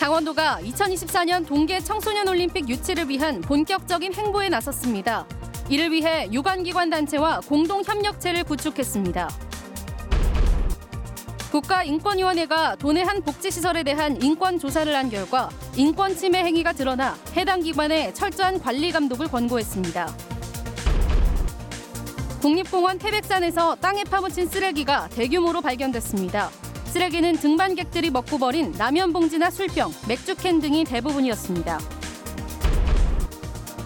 강원도가 2024년 동계 청소년 올림픽 유치를 위한 본격적인 행보에 나섰습니다. 이를 위해 유관기관 단체와 공동 협력체를 구축했습니다. 국가인권위원회가 도내 한 복지시설에 대한 인권 조사를 한 결과 인권 침해 행위가 드러나 해당 기관에 철저한 관리 감독을 권고했습니다. 국립공원 태백산에서 땅에 파묻힌 쓰레기가 대규모로 발견됐습니다. 쓰레기는 등반객들이 먹고 버린 라면 봉지나 술병, 맥주캔 등이 대부분이었습니다.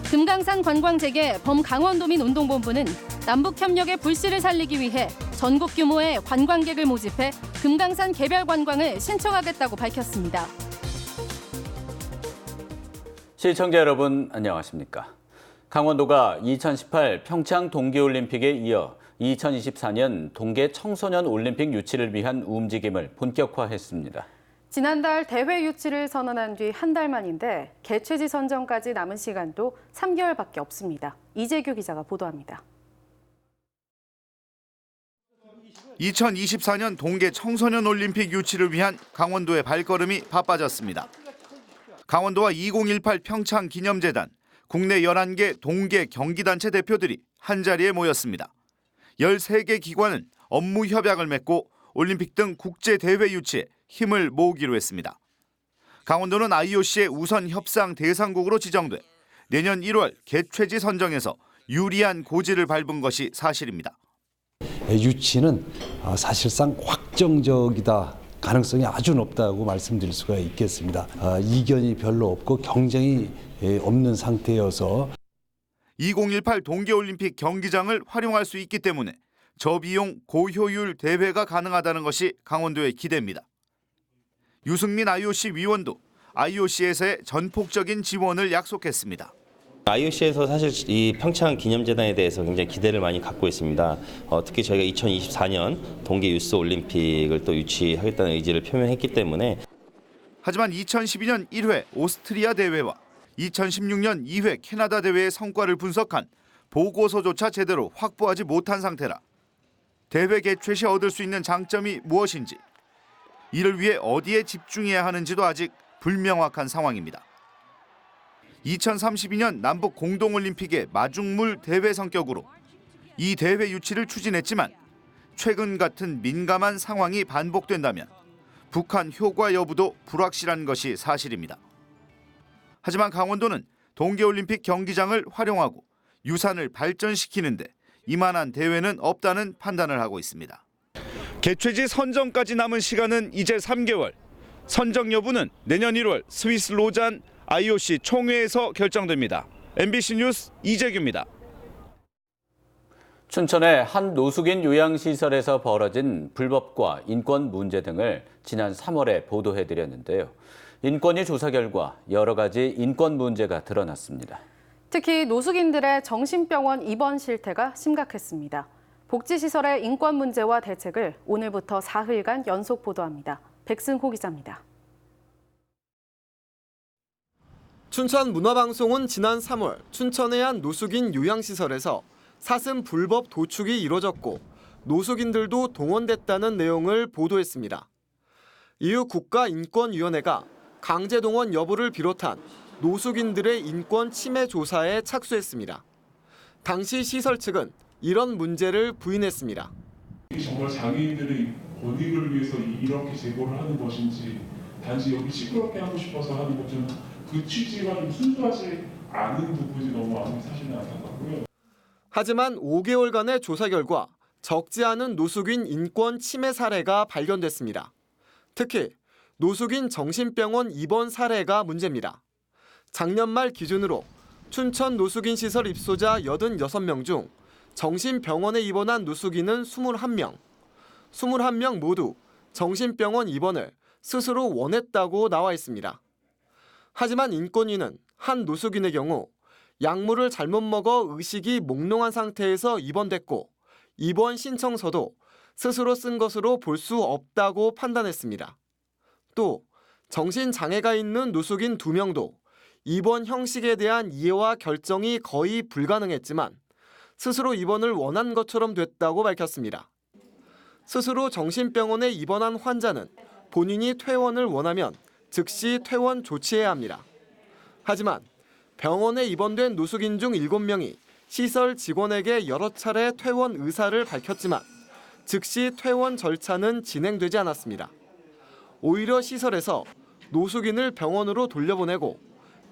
금강산 관광재개 범강원도민 운동본부는 남북협력의 불씨를 살리기 위해 전국 규모의 관광객을 모집해 금강산 개별 관광을 신청하겠다고 밝혔습니다. 시청자 여러분 안녕하십니까? 강원도가 2018 평창 동계올림픽에 이어 2024년 동계 청소년 올림픽 유치를 위한 움직임을 본격화했습니다. 지난달 대회 유치를 선언한 뒤 한 달 만인데 개최지 선정까지 남은 시간도 3개월밖에 없습니다. 이재규 기자가 보도합니다. 2024년 동계 청소년 올림픽 유치를 위한 강원도의 발걸음이 바빠졌습니다. 강원도와 2018 평창 기념재단, 국내 11개 동계 경기단체 대표들이 한자리에 모였습니다. 13개 기관은 업무 협약을 맺고 올림픽 등 국제대회 유치에 힘을 모으기로 했습니다. 강원도는 IOC의 우선 협상 대상국으로 지정돼 내년 1월 개최지 선정에서 유리한 고지를 밟은 것이 사실입니다. 유치는 사실상 확정적이다. 가능성이 아주 높다고 말씀드릴 수가 있겠습니다. 이견이 별로 없고 경쟁이 없는 상태여서 2018 동계올림픽 경기장을 활용할 수 있기 때문에 저비용 고효율 대회가 가능하다는 것이 강원도의 기대입니다. 유승민 IOC 위원도 IOC에서의 전폭적인 지원을 약속했습니다. IOC에서 사실 이 평창 기념재단에 대해서 굉장히 기대를 많이 갖고 있습니다. 특히 저희가 2024년 동계 유스 올림픽을 또 유치하겠다는 의지를 표명했기 때문에. 하지만 2012년 1회 오스트리아 대회와 2016년 2회 캐나다 대회의 성과를 분석한 보고서조차 제대로 확보하지 못한 상태라 대회 개최 시 얻을 수 있는 장점이 무엇인지, 이를 위해 어디에 집중해야 하는지도 아직 불명확한 상황입니다. 2032년 남북 공동올림픽의 마중물 대회 성격으로 이 대회 유치를 추진했지만 최근 같은 민감한 상황이 반복된다면 북한 효과 여부도 불확실한 것이 사실입니다. 하지만 강원도는 동계올림픽 경기장을 활용하고 유산을 발전시키는데 이만한 대회는 없다는 판단을 하고 있습니다. 개최지 선정까지 남은 시간은 이제 3개월. 선정 여부는 내년 1월 스위스 로잔 IOC 총회에서 결정됩니다. MBC 뉴스 이재규입니다. 춘천의 한 노숙인 요양시설에서 벌어진 불법과 인권 문제 등을 지난 3월에 보도해드렸는데요. 인권위 조사 결과 여러 가지 인권 문제가 드러났습니다. 특히 노숙인들의 정신병원 입원 실태가 심각했습니다. 복지시설의 인권 문제와 대책을 오늘부터 사흘간 연속 보도합니다. 백승호 기자입니다. 춘천문화방송은 지난 3월 춘천의 한 노숙인 요양시설에서 사슴 불법 도축이 이뤄졌고 노숙인들도 동원됐다는 내용을 보도했습니다. 이후 국가인권위원회가 강제동원 여부를 비롯한 노숙인들의 인권 침해 조사에 착수했습니다. 당시 시설 측은 이런 문제를 부인했습니다. 정말 장애인들의 권익을 위해서 이렇게 제보를 하는 것인지 단지 여기 시끄럽게 하고 싶어서 하는 것 좀 그 취지가 좀 순수하지 않은 부분이 너무 많이 사실은 안타깝고요. 하지만 5개월간의 조사 결과 적지 않은 노숙인 인권 침해 사례가 발견됐습니다. 특히 노숙인 정신병원 입원 사례가 문제입니다. 작년 말 기준으로 춘천 노숙인 시설 입소자 86명 중 정신병원에 입원한 노숙인은 21명. 21명 모두 정신병원 입원을 스스로 원했다고 나와 있습니다. 하지만 인권위는 한 노숙인의 경우 약물을 잘못 먹어 의식이 몽롱한 상태에서 입원됐고 입원 신청서도 스스로 쓴 것으로 볼 수 없다고 판단했습니다. 또 정신장애가 있는 노숙인 2명도 입원 형식에 대한 이해와 결정이 거의 불가능했지만 스스로 입원을 원한 것처럼 됐다고 밝혔습니다. 스스로 정신병원에 입원한 환자는 본인이 퇴원을 원하면 즉시 퇴원 조치해야 합니다. 하지만 병원에 입원된 노숙인 중 7명이 시설 직원에게 여러 차례 퇴원 의사를 밝혔지만 즉시 퇴원 절차는 진행되지 않았습니다. 오히려 시설에서 노숙인을 병원으로 돌려보내고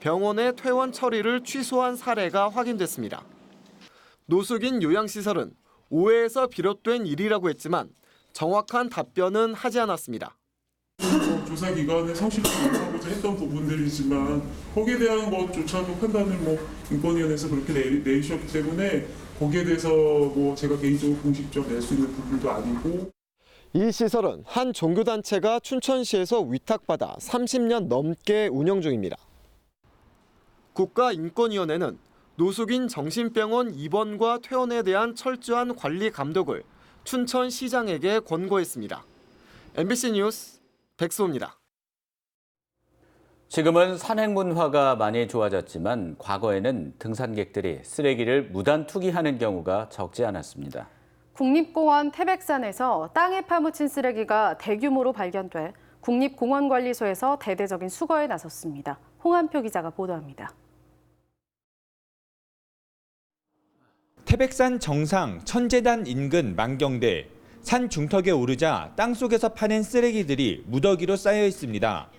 병원의 퇴원 처리를 취소한 사례가 확인됐습니다. 노숙인 요양시설은 오해에서 비롯된 일이라고 했지만 정확한 답변은 하지 않았습니다. 조사 기관에 성실히 조사하고자 했던 부분들이지만 거기에 대한 것조차도 판단을 인권위원회에서 그렇게 내리셨기 때문에 거기에 대해서 제가 개인적으로 공식적으로 낼 수 있는 부분도 아니고. 이 시설은 한 종교단체가 춘천시에서 위탁받아 30년 넘게 운영 중입니다. 국가인권위원회는 노숙인 정신병원 입원과 퇴원에 대한 철저한 관리 감독을 춘천시장에게 권고했습니다. MBC 뉴스 백수호입니다. 지금은 산행 문화가 많이 좋아졌지만 과거에는 등산객들이 쓰레기를 무단 투기하는 경우가 적지 않았습니다. 국립공원 태백산에서 땅에 파묻힌 쓰레기가 대규모로 발견돼 국립공원관리소에서 대대적인 수거에 나섰습니다. 홍한표 기자가 보도합니다. 태백산 정상 천재단 인근 만경대. 산 중턱에 오르자 땅속에서 파낸 쓰레기들이 무더기로 쌓여 있습니다.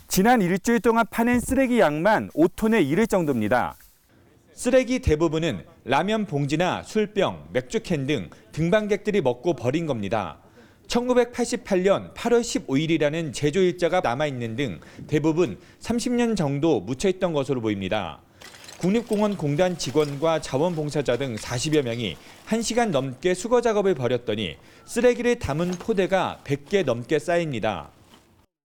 지난 일주일 동안 파낸 쓰레기 양만 5톤에 이를 정도입니다. 쓰레기 대부분은 라면 봉지나 술병, 맥주캔 등 등반객들이 먹고 버린 겁니다. 1988년 8월 15일이라는 제조일자가 남아있는 등 대부분 30년 정도 묻혀있던 것으로 보입니다. 국립공원 공단 직원과 자원봉사자 등 40여 명이 1시간 넘게 수거 작업을 벌였더니 쓰레기를 담은 포대가 100개 넘게 쌓입니다.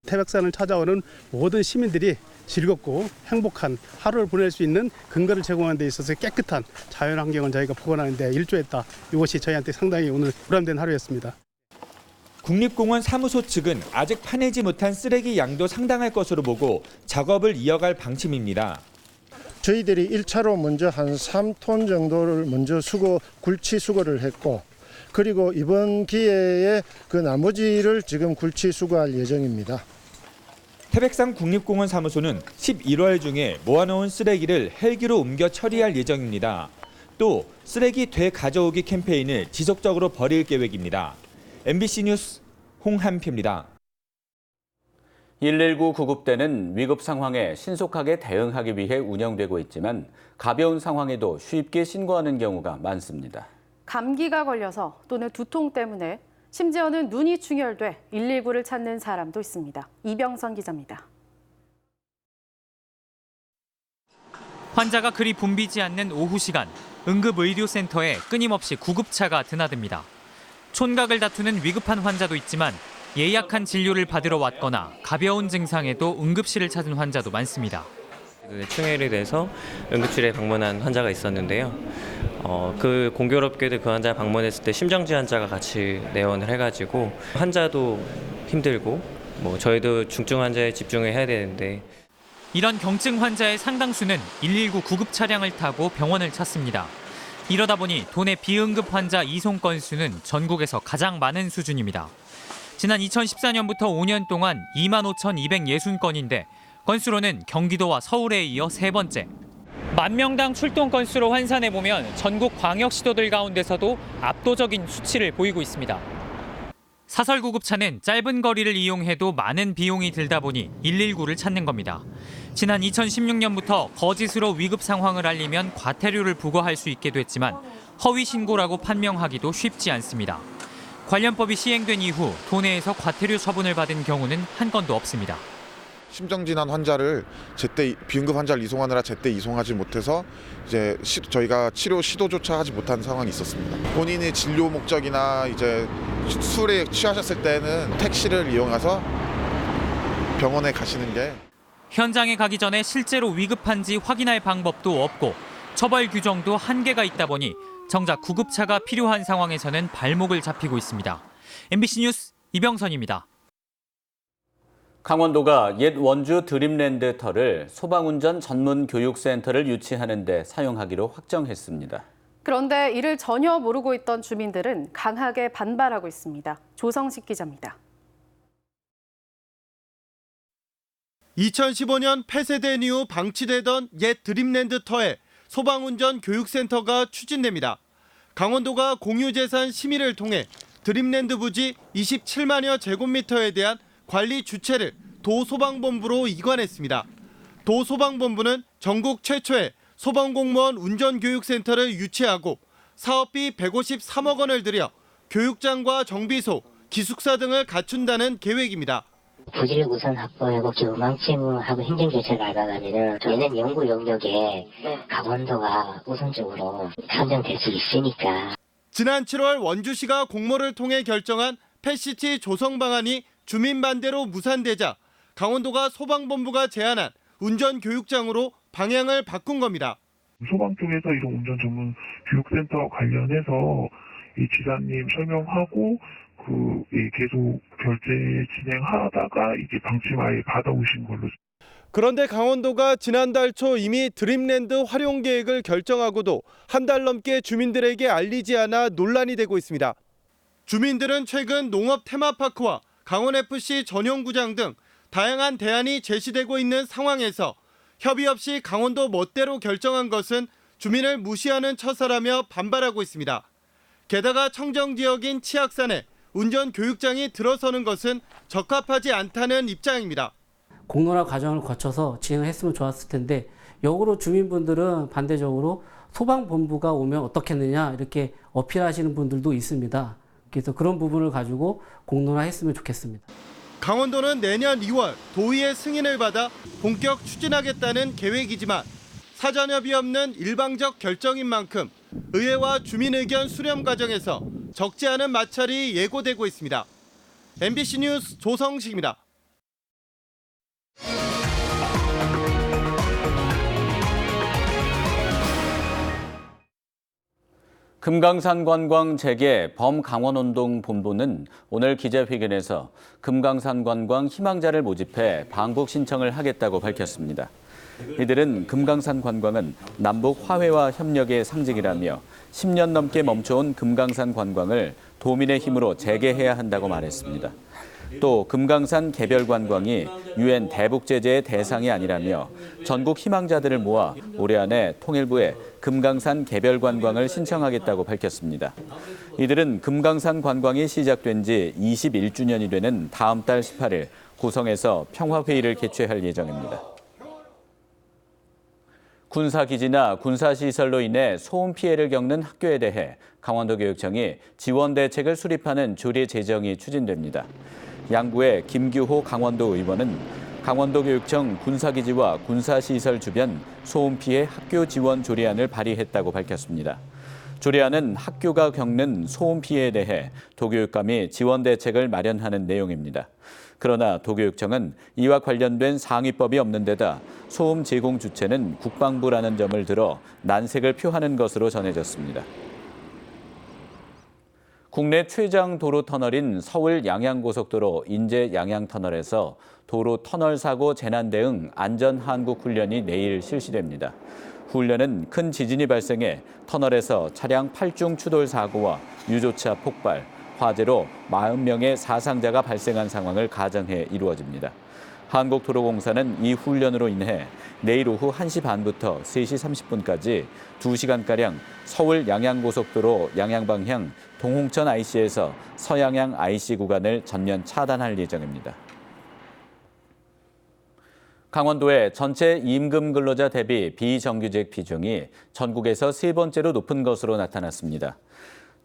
태백산을 찾아오는 모든 시민들이 즐겁고 행복한 하루를 보낼 수 있는 근거를 제공하는 데 있어서 깨끗한 자연환경을 저희가 복원하는 데 일조했다. 이것이 저희한테 상당히 오늘 보람된 하루였습니다. 국립공원 사무소 측은 아직 파내지 못한 쓰레기 양도 상당할 것으로 보고 작업을 이어갈 방침입니다. 저희들이 1차로 먼저 한 3톤 정도를 먼저 굴치 수거를 했고 그리고 이번 기회에 그 나머지를 지금 굴치 수거할 예정입니다. 태백산 국립공원 사무소는 11월 중에 모아놓은 쓰레기를 헬기로 옮겨 처리할 예정입니다. 또 쓰레기 되가져오기 캠페인을 지속적으로 벌일 계획입니다. MBC 뉴스 홍한표입니다. 119 구급대는 위급 상황에 신속하게 대응하기 위해 운영되고 있지만 가벼운 상황에도 쉽게 신고하는 경우가 많습니다. 감기가 걸려서 또는 두통 때문에 심지어는 눈이 충혈돼 119를 찾는 사람도 있습니다. 이병선 기자입니다. 환자가 그리 붐비지 않는 오후 시간, 응급의료센터에 끊임없이 구급차가 드나듭니다. 촌각을 다투는 위급한 환자도 있지만 예약한 진료를 받으러 왔거나 가벼운 증상에도 응급실을 찾은 환자도 많습니다. 충혈이 돼서 응급실에 방문한 환자가 있었는데요. 그 공교롭게도 그 환자 방문했을 때 심정지 환자가 같이 내원을 해가지고 환자도 힘들고 저희도 중증 환자에 집중을 해야 되는데 이런 경증 환자의 상당수는 119 구급 차량을 타고 병원을 찾습니다. 이러다 보니 도내 비응급 환자 이송 건수는 전국에서 가장 많은 수준입니다. 지난 2014년부터 5년 동안 25,260건인데 건수로는 경기도와 서울에 이어 세 번째. 만 명당 출동 건수로 환산해보면 전국 광역시도들 가운데서도 압도적인 수치를 보이고 있습니다. 사설구급차는 짧은 거리를 이용해도 많은 비용이 들다 보니 119를 찾는 겁니다. 지난 2016년부터 거짓으로 위급 상황을 알리면 과태료를 부과할 수 있게 됐지만 허위 신고라고 판명하기도 쉽지 않습니다. 관련법이 시행된 이후 도내에서 과태료 처분을 받은 경우는 한 건도 없습니다. 심정진환 환자를 제때 비응급 환자를 이송하느라 제때 이송하지 못해서 이제 저희가 치료 시도조차 하지 못한 상황이 있었습니다. 본인의 진료 목적이나 이제 술에 취하셨을 때는 택시를 이용해서 병원에 가시는 게 현장에 가기 전에 실제로 위급한지 확인할 방법도 없고 처벌 규정도 한계가 있다 보니 정작 구급차가 필요한 상황에서는 발목을 잡히고 있습니다. MBC 뉴스 이병선입니다. 강원도가 옛 원주 드림랜드 터를 소방운전 전문 교육센터를 유치하는 데 사용하기로 확정했습니다. 그런데 이를 전혀 모르고 있던 주민들은 강하게 반발하고 있습니다. 조성식 기자입니다. 2015년 폐쇄된 이후 방치되던 옛 드림랜드 터에 소방운전 교육센터가 추진됩니다. 강원도가 공유재산 심의를 통해 드림랜드 부지 27만여 제곱미터에 대한 관리 주체를 도소방본부로 이관했습니다. 도소방본부는 전국 최초의 소방공무원 운전교육센터를 유치하고 사업비 153억 원을 들여 교육장과 정비소, 기숙사 등을 갖춘다는 계획입니다. 부지를 우선 확보하고 망치무하고 행정조치를 밟아가면 저희는 연구 영역에 강원도가 우선적으로 선정될 수 있으니까. 지난 7월 원주시가 공모를 통해 결정한 펫시티 조성 방안이 주민 반대로 무산되자 강원도가 소방본부가 제안한 운전교육장으로 방향을 바꾼 겁니다. 소방 쪽에서 이런 운전 전문 교육센터 관련해서 이 지사님 설명하고 계속 결제 진행하다가 이제 방침아예 받아오신 걸로. 그런데 강원도가 지난달 초 이미 드림랜드 활용 계획을 결정하고도 한 달 넘게 주민들에게 알리지 않아 논란이 되고 있습니다. 주민들은 최근 농업 테마파크와 강원FC 전용구장 등 다양한 대안이 제시되고 있는 상황에서 협의 없이 강원도 멋대로 결정한 것은 주민을 무시하는 처사라며 반발하고 있습니다. 게다가 청정지역인 치악산에 운전교육장이 들어서는 것은 적합하지 않다는 입장입니다. 공론화 과정을 거쳐서 진행했으면 좋았을 텐데 역으로 주민분들은 반대적으로 소방본부가 오면 어떻겠느냐 이렇게 어필하시는 분들도 있습니다. 그래서 그런 부분을 가지고 공론화했으면 좋겠습니다. 강원도는 내년 2월 도의회 승인을 받아 본격 추진하겠다는 계획이지만 사전 협의 없는 일방적 결정인 만큼 의회와 주민 의견 수렴 과정에서 적지 않은 마찰이 예고되고 있습니다. MBC 뉴스 조성식입니다. 금강산 관광 재개 범강원운동 본부는 오늘 기자회견에서 금강산 관광 희망자를 모집해 방북 신청을 하겠다고 밝혔습니다. 이들은 금강산 관광은 남북 화해와 협력의 상징이라며 10년 넘게 멈춰온 금강산 관광을 도민의 힘으로 재개해야 한다고 말했습니다. 또 금강산 개별 관광이 UN 대북 제재의 대상이 아니라며 전국 희망자들을 모아 올해 안에 통일부에 금강산 개별 관광을 신청하겠다고 밝혔습니다. 이들은 금강산 관광이 시작된 지 21주년이 되는 다음 달 18일 고성에서 평화회의를 개최할 예정입니다. 군사기지나 군사시설로 인해 소음 피해를 겪는 학교에 대해 강원도교육청이 지원 대책을 수립하는 조례 제정이 추진됩니다. 양구의 김규호 강원도 의원은 강원도교육청 군사기지와 군사시설 주변 소음 피해 학교 지원 조례안을 발의했다고 밝혔습니다. 조례안은 학교가 겪는 소음 피해에 대해 도교육감이 지원 대책을 마련하는 내용입니다. 그러나 도교육청은 이와 관련된 상위법이 없는 데다 소음 제공 주체는 국방부라는 점을 들어 난색을 표하는 것으로 전해졌습니다. 국내 최장 도로 터널인 서울 양양고속도로 인제 양양터널에서 도로 터널 사고 재난 대응 안전 한국 훈련이 내일 실시됩니다. 훈련은 큰 지진이 발생해 터널에서 차량 8중 추돌 사고와 유조차 폭발, 화재로 40명의 사상자가 발생한 상황을 가정해 이루어집니다. 한국도로공사는 이 훈련으로 인해 내일 오후 1시 반부터 3시 30분까지 2시간가량 서울 양양고속도로 양양방향 동홍천 IC에서 서양양 IC 구간을 전면 차단할 예정입니다. 강원도의 전체 임금 근로자 대비 비정규직 비중이 전국에서 세 번째로 높은 것으로 나타났습니다.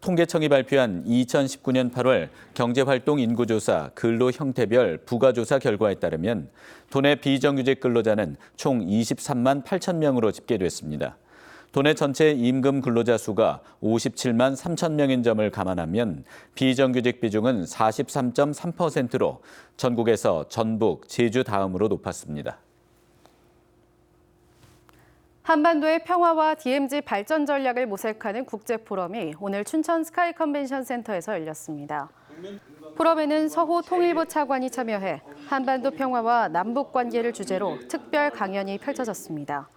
통계청이 발표한 2019년 8월 경제활동 인구조사 근로 형태별 부가조사 결과에 따르면 도내 비정규직 근로자는 총 23만 8천 명으로 집계됐습니다. 도내 전체 임금 근로자 수가 57만 3천 명인 점을 감안하면 비정규직 비중은 43.3%로 전국에서 전북, 제주 다음으로 높았습니다. 한반도의 평화와 DMZ 발전 전략을 모색하는 국제포럼이 오늘 춘천 스카이 컨벤션 센터에서 열렸습니다. 포럼에는 서호 통일부 차관이 참여해 한반도 평화와 남북 관계를 주제로 특별 강연이 펼쳐졌습니다.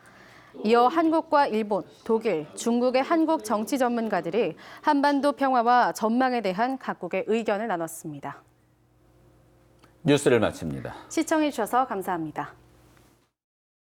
이어 한국과 일본, 독일, 중국의 한국 정치 전문가들이 한반도 평화와 전망에 대한 각국의 의견을 나눴습니다. 뉴스를 마칩니다. 시청해 주셔서 감사합니다.